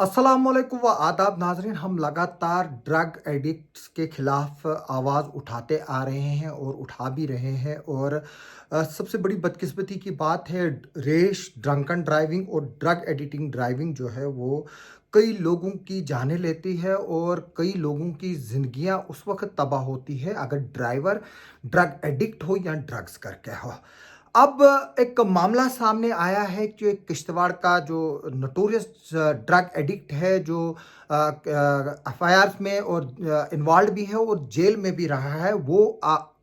अस्सलामुअलैकुम व आदाब नाजरीन। हम लगातार ड्रग एडिक्ट्स के खिलाफ आवाज़ उठाते आ रहे हैं और उठा भी रहे हैं। और सबसे बड़ी बदकिस्मती की बात है, रेश ड्रंकन ड्राइविंग और ड्रग एडिटिंग ड्राइविंग जो है वो कई लोगों की जानें लेती है और कई लोगों की ज़िंदगियां उस वक्त तबाह होती है अगर ड्राइवर ड्रग एडिक्ट हो या ड्रग्स करके हो। अब एक मामला सामने आया है कि एक किश्तवाड़ का जो नोटोरियस ड्रग एडिक्ट है, जो एफआईआर में और इन्वॉल्व भी है और जेल में भी रहा है, वो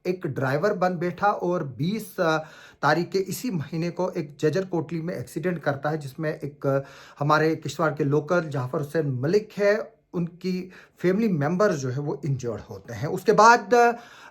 एक ड्राइवर बन बैठा और 20 तारीख के इसी महीने को एक जजर कोटली में एक्सीडेंट करता है, जिसमें एक हमारे किश्तवाड़ के लोकल जाफर हुसैन मलिक है, उनकी फैमिली मेंबर्स जो है वो इंजर्ड होते हैं। उसके बाद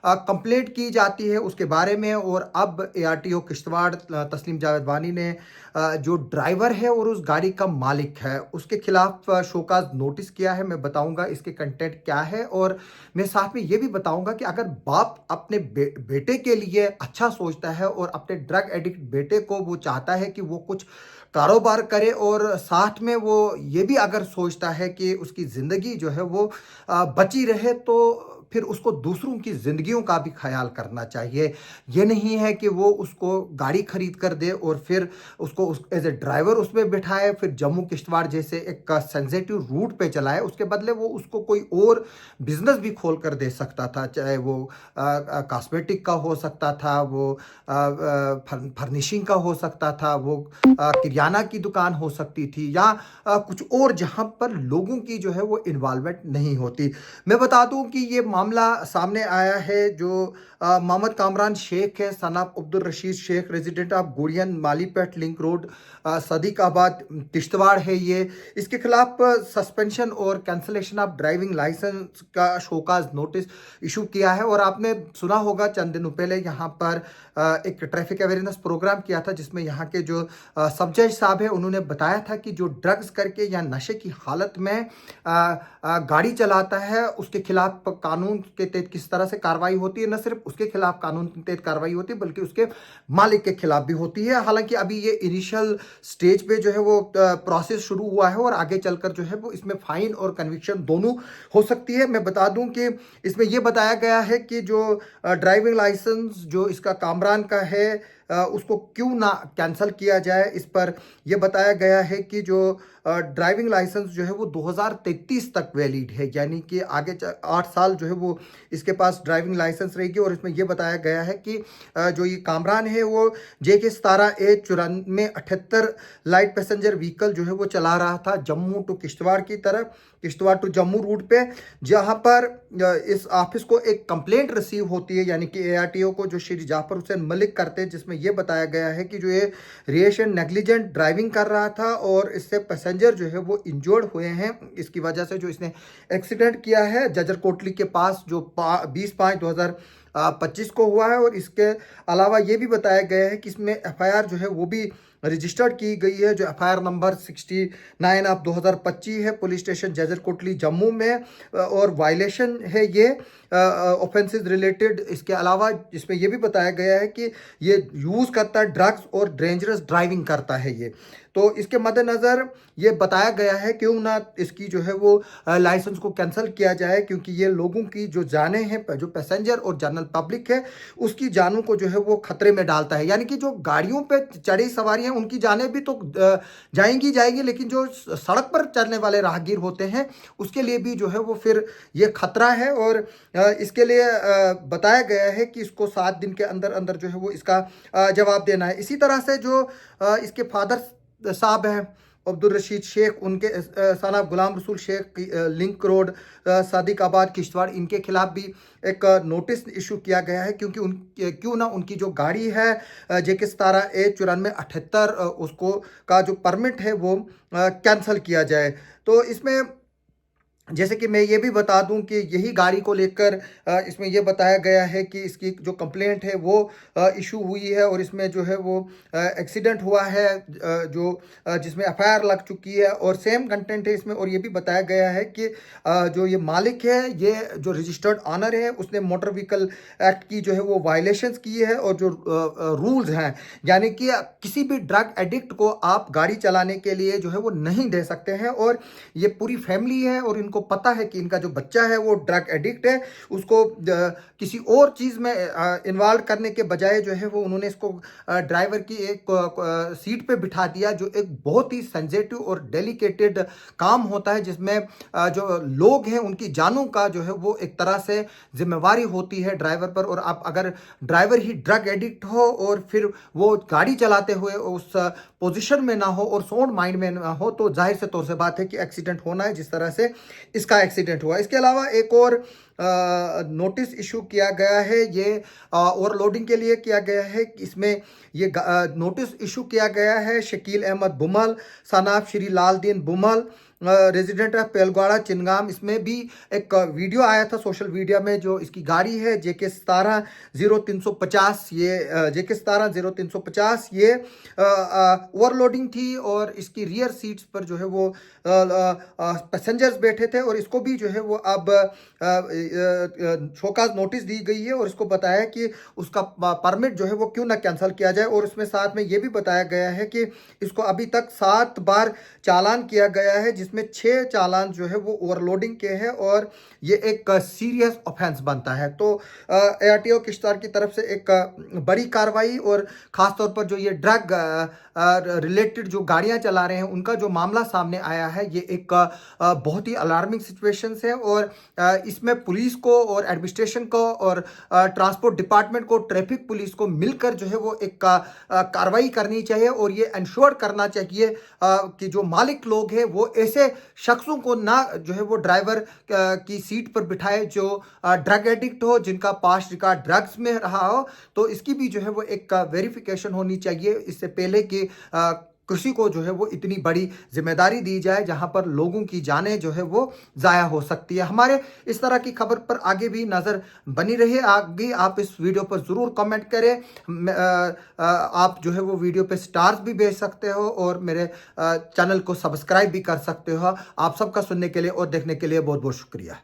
कंप्लेंट की जाती है उसके बारे में और अब एआरटीओ किश्तवाड़ तस्लीम जावेद वानी ने जो ड्राइवर है और उस गाड़ी का मालिक है उसके खिलाफ शोकाज नोटिस किया है। मैं बताऊंगा इसके कंटेंट क्या है और मैं साथ में ये भी बताऊंगा कि अगर बाप अपने बेटे के लिए अच्छा सोचता है और अपने ड्रग एडिक्ट बेटे को वो चाहता है कि वो कुछ कारोबार करे और साथ में वो ये भी अगर सोचता है कि उसकी ज़िंदगी जो है वो बची रहे, तो फिर उसको दूसरों की ज़िंदगियों का भी ख्याल करना चाहिए। ये नहीं है कि वो उसको गाड़ी खरीद कर दे और फिर उसको एज ए ड्राइवर उसमें बिठाए, फिर जम्मू किश्तवाड़ जैसे एक सेंसिटिव रूट पे चलाए। उसके बदले वो उसको कोई और बिजनेस भी खोल कर दे सकता था, चाहे वो कॉस्मेटिक का हो सकता था, वो फर्निशिंग का हो सकता था, वो किराना की दुकान हो सकती थी, या कुछ और जहां पर लोगों की जो है वो इन्वॉल्वमेंट नहीं होती। मैं बता दूं कि ये मामला सामने आया है जो मोहम्मद कामरान शेख है, son of Abdul Rashid Sheikh, resident of Gudiyan Malipet link road Sadiqabad Kishtwar है। ये इसके खिलाफ सस्पेंशन और कैंसलेशन ऑफ ड्राइविंग लाइसेंस का शोकाज नोटिस इशू किया है। और आपने सुना होगा चंद दिनों पहले यहाँ पर एक ट्रैफिक अवेयरनेस प्रोग्राम किया था, जिसमें यहाँ के जो सब जज साहब है उन्होंने बताया था कि जो ड्रग्स करके या नशे की हालत में गाड़ी चलाता है उसके खिलाफ कानून के तहत किस तरह से कार्रवाई होती है। न सिर्फ उसके खिलाफ कानून के तहत कार्रवाई होती है बल्कि उसके मालिक के खिलाफ भी होती है। हालांकि अभी ये इनिशियल स्टेज पे जो है वो प्रोसेस शुरू हुआ है और आगे चलकर जो है वो इसमें फाइन और कन्विक्शन दोनों हो सकती है। मैं बता दूं कि इसमें यह बताया गया है कि जो ड्राइविंग लाइसेंस जो इसका कामरान का है उसको क्यों ना कैंसिल किया जाए, इस पर यह बताया गया है कि जो ड्राइविंग लाइसेंस जो है वो 2033 तक वैलिड है, यानी कि आगे 8 साल जो है वो इसके पास ड्राइविंग लाइसेंस रहेगी। और इसमें यह बताया गया है कि जो ये कामरान है वो JK17A9478 लाइट पैसेंजर व्हीकल जो है वो चला रहा था जम्मू टू किश्तवाड़ की तरफ, किश्तवाड़ टू जम्मू रूट पे, जहां पर इस ऑफिस को एक कंप्लेंट रिसीव होती है, यानी कि एआरटीओ को जो श्री जाफर हुसैन मलिक करते हैं, जिसमें यह बताया गया है कि जो ये रेश एंड नेग्लिजेंट ड्राइविंग कर रहा था और इससे पैसेंजर जो है वो इंजर्ड हुए हैं। इसकी वजह से जो इसने एक्सीडेंट किया है जजर कोटली के पास जो 20/5/2025 को हुआ है। और इसके अलावा ये भी बताया गया है कि इसमें एफआईआर जो है वो भी रजिस्टर्ड की गई है, जो एफआईआर नंबर 69/2025 है, पुलिस स्टेशन जजर कोटली जम्मू में, और वायलेशन है ये ऑफेंसेस रिलेटेड। इसके अलावा इसमें यह भी बताया गया है कि ये यूज़ करता है ड्रग्स और डेंजरस ड्राइविंग करता है ये। तो इसके मद्देनज़र ये बताया गया है क्यों ना इसकी जो है वो लाइसेंस को कैंसिल किया जाए, क्योंकि ये लोगों की जो जानें हैं, जो पैसेंजर और जनरल पब्लिक है उसकी जानों को जो है वो खतरे में डालता है। यानी कि जो गाड़ियों पे चढ़ी सवारी हैं उनकी जानें भी तो जाएंगी, लेकिन जो सड़क पर चलने वाले राहगीर होते हैं उसके लिए भी जो है वो फिर ये खतरा है। और इसके लिए बताया गया है कि इसको 7 दिन के अंदर अंदर जो है वो इसका जवाब देना है। इसी तरह से जो इसके फादर साहब हैं अब्दुल रशीद शेख, उनके son of Ghulam Rasool Sheikh, link road Sadiqabad Kishtwar, इनके खिलाफ भी एक नोटिस इशू किया गया है, क्योंकि क्यों ना उनकी जो गाड़ी है JK17A9478 उसको का जो परमिट है वो कैंसिल किया जाए। तो इसमें जैसे कि मैं ये भी बता दूं कि यही गाड़ी को लेकर इसमें ये बताया गया है कि इसकी जो कंप्लेंट है वो इशू हुई है और इसमें जो है वो एक्सीडेंट हुआ है, जो जिसमें एफआईआर लग चुकी है और सेम कंटेंट है इसमें। और ये भी बताया गया है कि जो ये मालिक है, ये जो रजिस्टर्ड ऑनर है, उसने मोटर व्हीकल एक्ट की जो है वो वायलेशंस की है और जो रूल्स हैं, यानी कि किसी भी ड्रग एडिक्ट को आप गाड़ी चलाने के लिए जो है वो नहीं दे सकते हैं। और ये पूरी फैमिली है और इनको पता है कि इनका जो बच्चा है वो ड्रग एडिक्ट है, उसको किसी और चीज़ में इन्वॉल्व करने के बजाय जो है वो उन्होंने इसको ड्राइवर की एक सीट पे बिठा दिया, जो एक बहुत ही सेंसिटिव और डेलिकेटेड काम होता है, जिसमें जो लोग हैं उनकी जानों का जो है वो एक तरह से जिम्मेवारी होती है ड्राइवर पर। और आप अगर ड्राइवर ही ड्रग एडिक्ट हो और फिर वो गाड़ी चलाते हुए उस पोजीशन में ना हो और साउंड माइंड में ना हो, तो जाहिर से तौर से बात है कि एक्सीडेंट होना है, जिस तरह से इसका एक्सीडेंट हुआ। इसके अलावा एक और नोटिस इशू किया गया है, ये ओवरलोडिंग के लिए किया गया है। इसमें ये नोटिस इशू किया गया है शकील अहमद बुमल, सनाब श्री लाल दीन बुमल, रेजिडेंट ऑफ पेलगवाड़ा चिनगाम। इसमें भी एक वीडियो आया था सोशल मीडिया में, जो इसकी गाड़ी है JK 17 0350, ये JK 17 0350 ये ओवरलोडिंग थी और इसकी रियर सीट्स पर जो है वो पैसेंजर्स बैठे थे और इसको भी जो है वो अब शोकाज नोटिस दी गई है और इसको बताया कि उसका परमिट जो है वो क्यों ना कैंसिल किया जाए। और इसमें साथ में ये भी बताया गया है कि इसको अभी तक 7 बार चालान किया गया है, जिसमें 6 चालान जो है वो ओवरलोडिंग के हैं और ये एक सीरियस ऑफेंस बनता है। तो ARTO किश्तवाड़ की तरफ से एक बड़ी कार्रवाई, और ख़ासतौर पर जो ये ड्रग रिलेटेड जो गाड़ियां चला रहे हैं उनका जो मामला सामने आया है, ये एक बहुत ही अलार्मिंग सिचुएशन है। और इसमें पुलिस को और एडमिनिस्ट्रेशन को और ट्रांसपोर्ट डिपार्टमेंट को, ट्रैफिक पुलिस को मिलकर जो है वो एक कार्रवाई करनी चाहिए और ये इंश्योर करना चाहिए कि जो मालिक लोग हैं वो ऐसे शख्सों को ना जो है वो ड्राइवर की सीट पर बिठाए जो ड्रग एडिक्ट हो, जिनका पास्ट रिकॉर्ड ड्रग्स में रहा हो। तो इसकी भी जो है वो एक वेरिफिकेशन होनी चाहिए इससे पहले कि किसी को जो है वो इतनी बड़ी जिम्मेदारी दी जाए जहां पर लोगों की जानें जो है वो ज़ाया हो सकती है। हमारे इस तरह की खबर पर आगे भी नज़र बनी रहे। आगे आप इस वीडियो पर ज़रूर कमेंट करें। आप जो है वो वीडियो पे स्टार्स भी भेज सकते हो और मेरे चैनल को सब्सक्राइब भी कर सकते हो। आप सबका सुनने के लिए और देखने के लिए बहुत बहुत शुक्रिया।